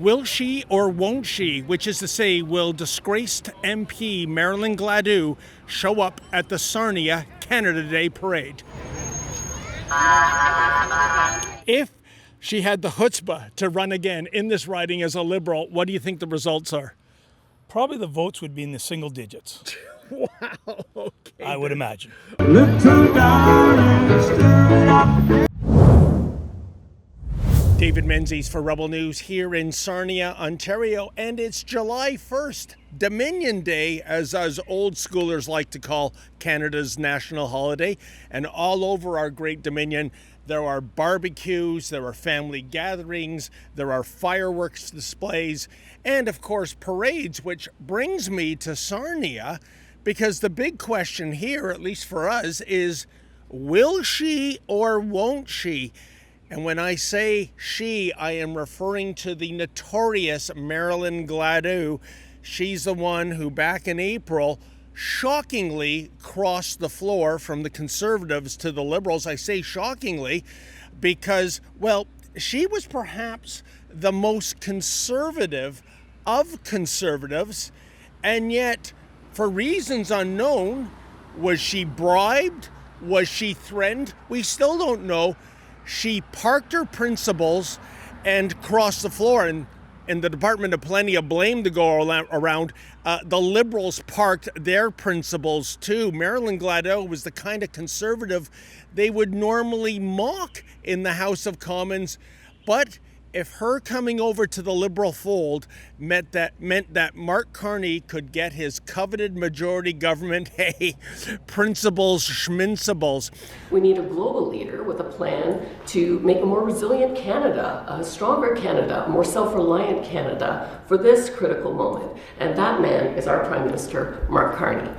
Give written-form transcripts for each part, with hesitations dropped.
Will she or won't she, which is to say, will disgraced MP Marilyn Gladu show up at the Sarnia Canada Day parade? If she had the chutzpah to run again in this riding as a Liberal, what do you think the results are? Probably the votes would be in the single digits. Wow, okay. I would imagine. David Menzies for Rebel News here in Sarnia, Ontario, and it's July 1st, Dominion Day, as us old schoolers like to call Canada's national holiday. And all over our great Dominion, there are barbecues, there are family gatherings, there are fireworks displays, and of course parades, which brings me to Sarnia, because the big question here, at least for us, is will she or won't she? And when I say she, I am referring to the notorious Marilyn Gladu. She's the one who back in April shockingly crossed the floor from the Conservatives to the Liberals. I say shockingly because, well, she was perhaps the most conservative of Conservatives, and yet, for reasons unknown, was she bribed? Was she threatened? We still don't know. She parked her principles and crossed the floor. And in the Department of Plenty of blame to go around, the Liberals parked their principles too. Marilyn Gladu was the kind of Conservative they would normally mock in the House of Commons. But if her coming over to the Liberal fold meant that Mark Carney could get his coveted majority government, hey, principles, schmincibles. We need a global leader with a plan to make a more resilient Canada, a stronger Canada, a more self-reliant Canada for this critical moment. And that man is our Prime Minister, Mark Carney.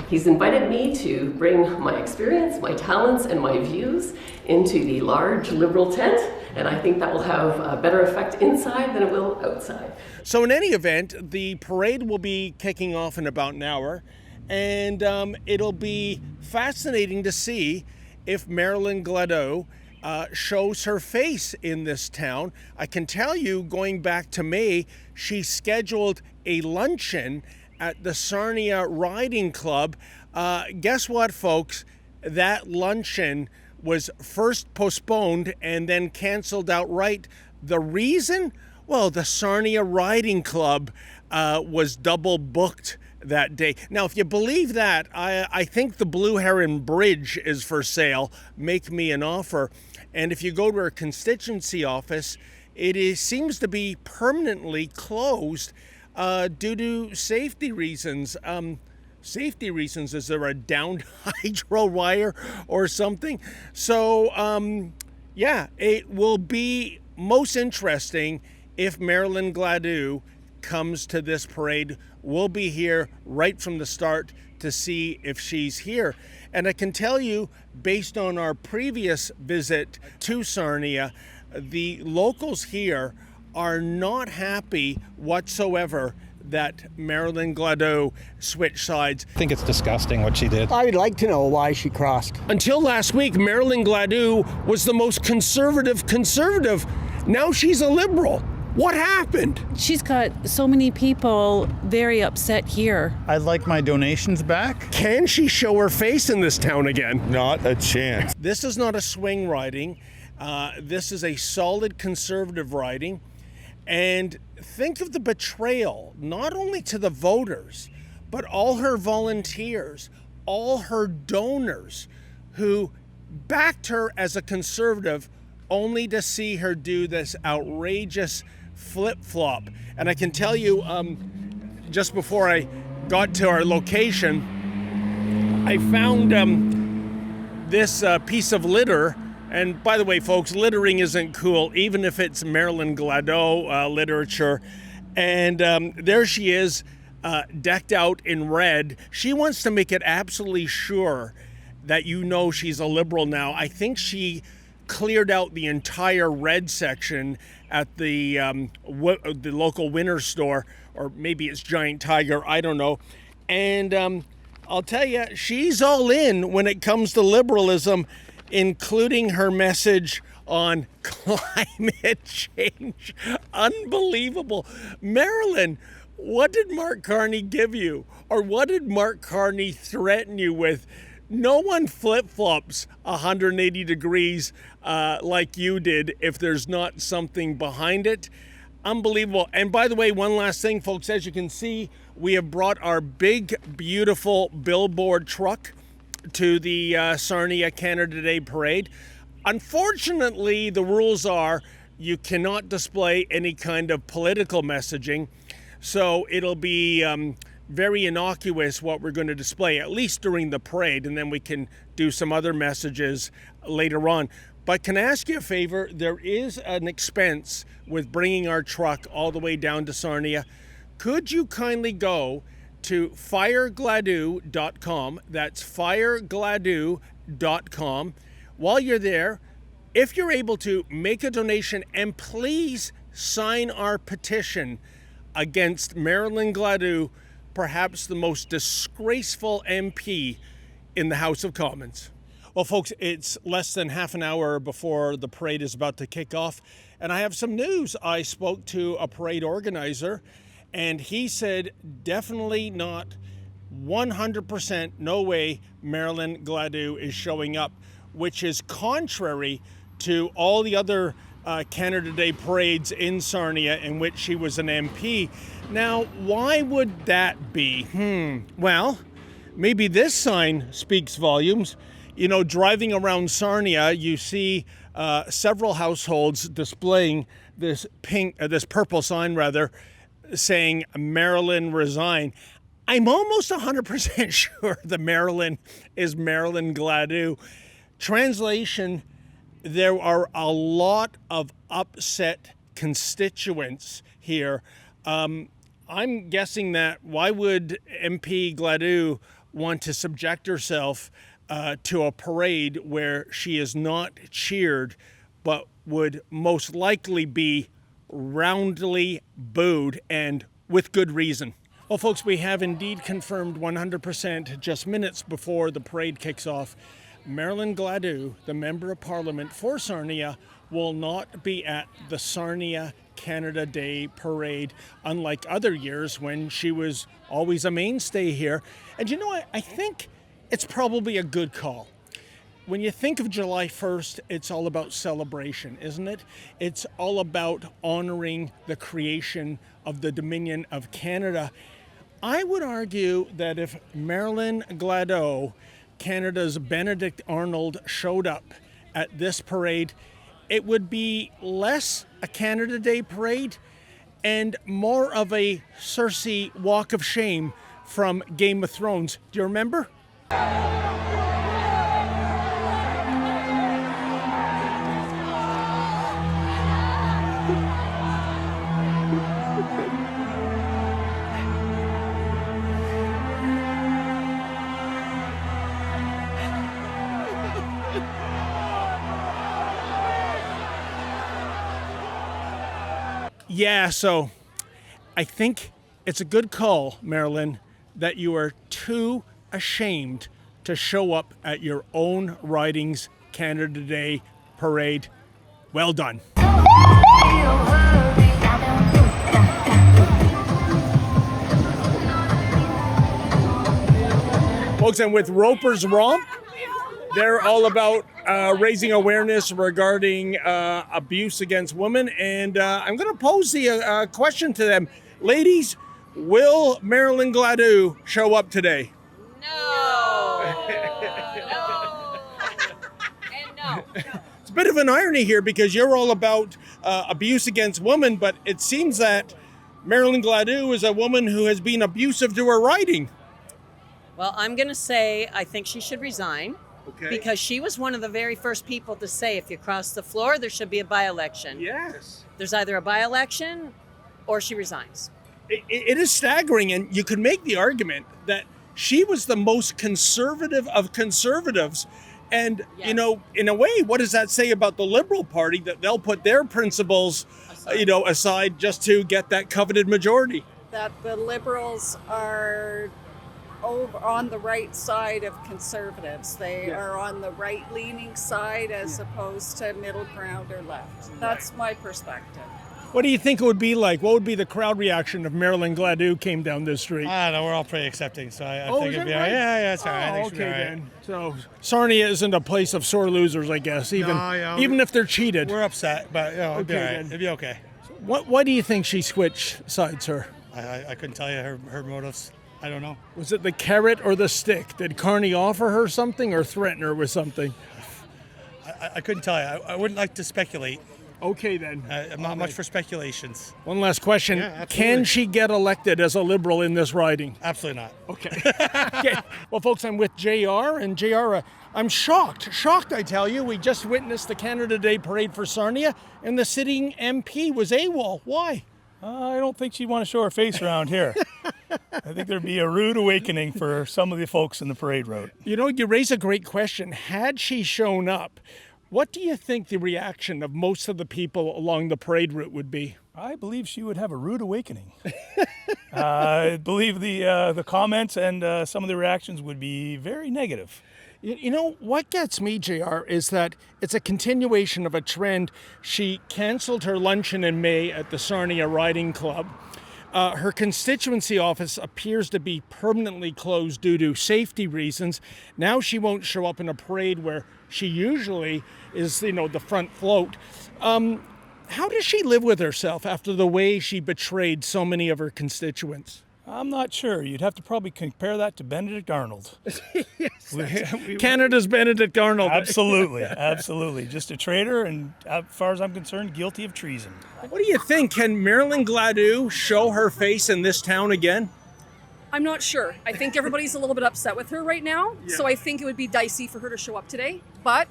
He's invited me to bring my experience, my talents, and my views into the large Liberal tent, and I think that will have a better effect inside than it will outside. So in any event, the parade will be kicking off in about an hour, and it'll be fascinating to see if Marilyn Gladu shows her face in this town. I can tell you, going back to May, she scheduled a luncheon at the Sarnia Riding Club. Guess what, folks? That luncheon was first postponed and then canceled outright. The reason? Well, the Sarnia Riding Club was double booked that day. Now, if you believe that, I think the Blue Heron Bridge is for sale. Make me an offer. And if you go to our constituency office, seems to be permanently closed due to safety reasons. Safety reasons, is there a downed hydro wire or something? So, yeah, it will be most interesting if Marilyn Gladu comes to this parade. We'll be here right from the start to see if she's here. And I can tell you, based on our previous visit to Sarnia, the locals here are not happy whatsoever that Marilyn Gladu switched sides. I think it's disgusting what she did. I would like to know why she crossed. Until last week, Marilyn Gladu was the most conservative. Now she's a Liberal. What happened? She's got so many people very upset here. I'd like my donations back. Can she show her face in this town again? Not a chance. This is not a swing riding. This is a solid Conservative riding. And think of the betrayal, not only to the voters, but all her volunteers, all her donors who backed her as a Conservative, only to see her do this outrageous flip-flop. And I can tell you, just before I got to our location, I found this piece of litter. And by the way, folks, littering isn't cool, even if it's Marilyn Gladu literature. And there she is, decked out in red. She wants to make it absolutely sure that you know she's a Liberal now. I think she cleared out the entire red section at the local Winter store, or maybe it's Giant Tiger, I don't know. And I'll tell you, she's all in when it comes to liberalism, including her message on climate change. Unbelievable. Marilyn, what did Mark Carney give you? Or what did Mark Carney threaten you with? No one flip-flops 180 degrees like you did if there's not something behind it. Unbelievable. And by the way, one last thing, folks, as you can see, we have brought our big, beautiful billboard truck to the Sarnia Canada Day Parade. Unfortunately, the rules are you cannot display any kind of political messaging. So it'll be very innocuous what we're going to display, at least during the parade, and then we can do some other messages later on. But can I ask you a favor? There is an expense with bringing our truck all the way down to Sarnia. Could you kindly go to firegladu.com? That's firegladu.com. While you're there, if you're able to, make a donation and please sign our petition against Marilyn Gladu, perhaps the most disgraceful MP in the House of Commons. Well, folks, it's less than half an hour before the parade is about to kick off, and I have some news. I spoke to a parade organizer, and he said definitely not, 100% no way Marilyn Gladu is showing up, which is contrary to all the other Canada Day parades in Sarnia in which she was an MP. Now, why would that be? Well, maybe this sign speaks volumes. You know, driving around Sarnia, you see several households displaying this purple sign, saying Marilyn resign. I'm almost 100% sure that Marilyn is Marilyn Gladu. Translation, there are a lot of upset constituents here. I'm guessing that why would MP Gladu want to subject herself to a parade where she is not cheered, but would most likely be roundly booed, and with good reason. Well, folks, we have indeed confirmed 100% just minutes before the parade kicks off. Marilyn Gladu, the Member of Parliament for Sarnia, will not be at the Sarnia Canada Day Parade, unlike other years when she was always a mainstay here. And you know, I think it's probably a good call. When you think of July 1st, it's all about celebration, isn't it? It's all about honoring the creation of the Dominion of Canada. I would argue that if Marilyn Gladu, Canada's Benedict Arnold, showed up at this parade, it would be less a Canada Day parade and more of a Cersei walk of shame from Game of Thrones. Do you remember? Yeah, so I think it's a good call, Marilyn, that you are too ashamed to show up at your own riding's Canada Day parade. Well done. Folks, and with Roper's Romp, they're all about raising awareness regarding abuse against women. And I'm going to pose the question to them. Ladies, will Marilyn Gladu show up today? No. No. And no. It's a bit of an irony here because you're all about abuse against women, but it seems that Marilyn Gladu is a woman who has been abusive to her riding. Well, I'm going to say I think she should resign. Okay. Because she was one of the very first people to say if you cross the floor, there should be a by-election. Yes. There's either a by-election or she resigns. It is staggering, and you could make the argument that she was the most conservative of conservatives. And, Yes. you know, in a way, what does that say about the Liberal Party, that they'll put their principles, aside just to get that coveted majority? That the Liberals are over on the right side of conservatives. They are on the right-leaning side as opposed to middle ground or left. That's my perspective. What do you think it would be like? What would be the crowd reaction if Marilyn Gladu came down this street? I don't know, we're all pretty accepting, so I think it'd be all right? right. Yeah, it's all right. I think Oh, it'll be okay all right. then. So Sarnia isn't a place of sore losers, I guess, even if they're cheated. We're upset, but it'll be all right. then. It'll be okay. Why do you think she switched sides, sir? I couldn't tell you her motives. I don't know. Was it the carrot or the stick? Did Carney offer her something or threaten her with something? I couldn't tell you. I wouldn't like to speculate. Okay then. I'm not much for speculations. One last question. Yeah, absolutely. Can she get elected as a Liberal in this riding? Absolutely not. Okay. Okay. Well, folks, I'm with JR. And JR, I'm shocked, I tell you. We just witnessed the Canada Day parade for Sarnia, and the sitting MP was AWOL. Why? I don't think she'd want to show her face around here. I think there'd be a rude awakening for some of the folks in the parade route. You know, you raise a great question. Had she shown up, what do you think the reaction of most of the people along the parade route would be? I believe she would have a rude awakening. I believe the comments and some of the reactions would be very negative. You know, what gets me, JR, is that it's a continuation of a trend. She canceled her luncheon in May at the Sarnia Riding Club. Her constituency office appears to be permanently closed due to safety reasons. Now she won't show up in a parade where she usually is, the front float. How does she live with herself after the way she betrayed so many of her constituents? I'm not sure. You'd have to probably compare that to Benedict Arnold. Canada's Benedict Arnold. Absolutely, absolutely. Just a traitor, and as far as I'm concerned, guilty of treason. What do you think? Can Marilyn Gladu show her face in this town again? I'm not sure. I think everybody's a little bit upset with her right now, so I think it would be dicey for her to show up today. But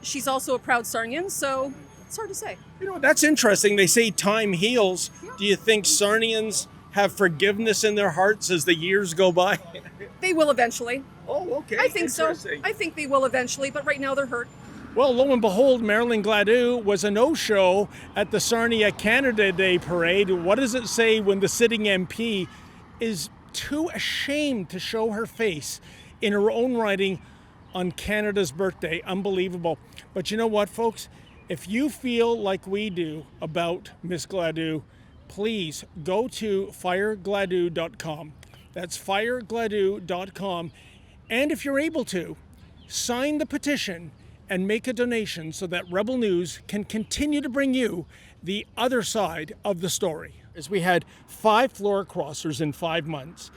she's also a proud Sarnian, so it's hard to say. That's interesting. They say time heals. Do you think Sarnians have forgiveness in their hearts as the years go by? They will eventually. Oh, okay. I think so. I think they will eventually, but right now they're hurt. Well, lo and behold, Marilyn Gladu was a no-show at the Sarnia Canada Day parade. What does it say when the sitting MP is too ashamed to show her face in her own riding on Canada's birthday? Unbelievable. But you know what, folks? If you feel like we do about Miss Gladu, please go to firegladu.com. That's firegladu.com. And if you're able to, sign the petition and make a donation so that Rebel News can continue to bring you the other side of the story. As we had 5 floor crossers in 5 months.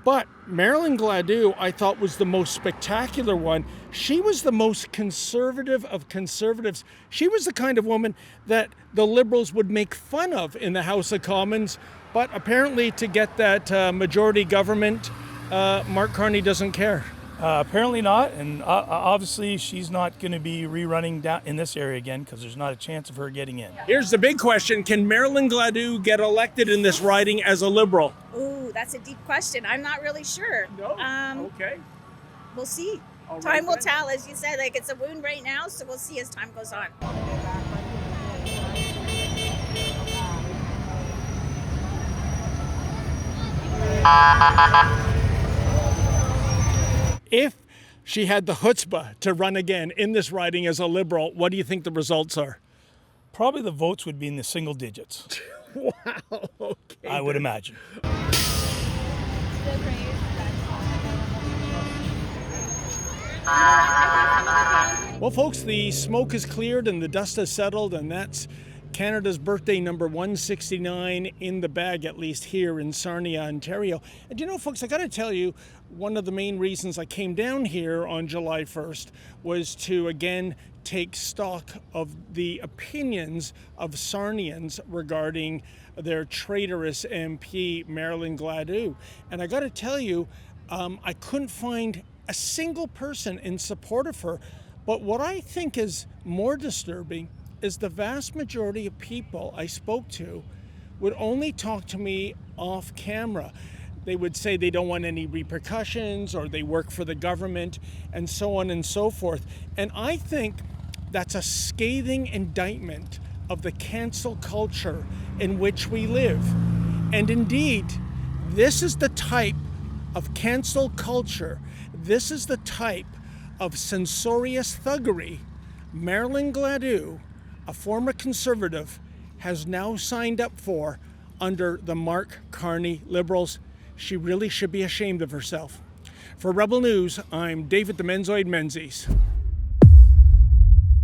But Marilyn Gladu, I thought, was the most spectacular one. She was the most conservative of conservatives. She was the kind of woman that the Liberals would make fun of in the House of Commons. But apparently to get that majority government, Mark Carney doesn't care. Apparently not, and obviously she's not going to be rerunning down in this area again because there's not a chance of her getting in. Here's the big question. Can Marilyn Gladu get elected in this riding as a Liberal? Ooh, that's a deep question. I'm not really sure. No? Okay. We'll see. All Time right, will then. tell, as you said. Like, it's a wound right now, so we'll see as time goes on. If she had the chutzpah to run again in this riding as a Liberal, what do you think the results are? Probably the votes would be in the single digits. Wow. Okay. I would imagine. Well, folks, the smoke is cleared and the dust has settled, and that's Canada's birthday number 169 in the bag, at least here in Sarnia, Ontario. And you know, folks, I got to tell you, one of the main reasons I came down here on July 1st was to, again, take stock of the opinions of Sarnians regarding their traitorous MP, Marilyn Gladu. And I got to tell you, I couldn't find a single person in support of her. But what I think is more disturbing is the vast majority of people I spoke to would only talk to me off camera. They would say they don't want any repercussions, or they work for the government, and so on and so forth. And I think that's a scathing indictment of the cancel culture in which we live. And indeed, this is the type of cancel culture. This is the type of censorious thuggery Marilyn Gladu, a former Conservative, has now signed up for under the Mark Carney Liberals. She really should be ashamed of herself. For Rebel News, I'm David the Menzoid Menzies.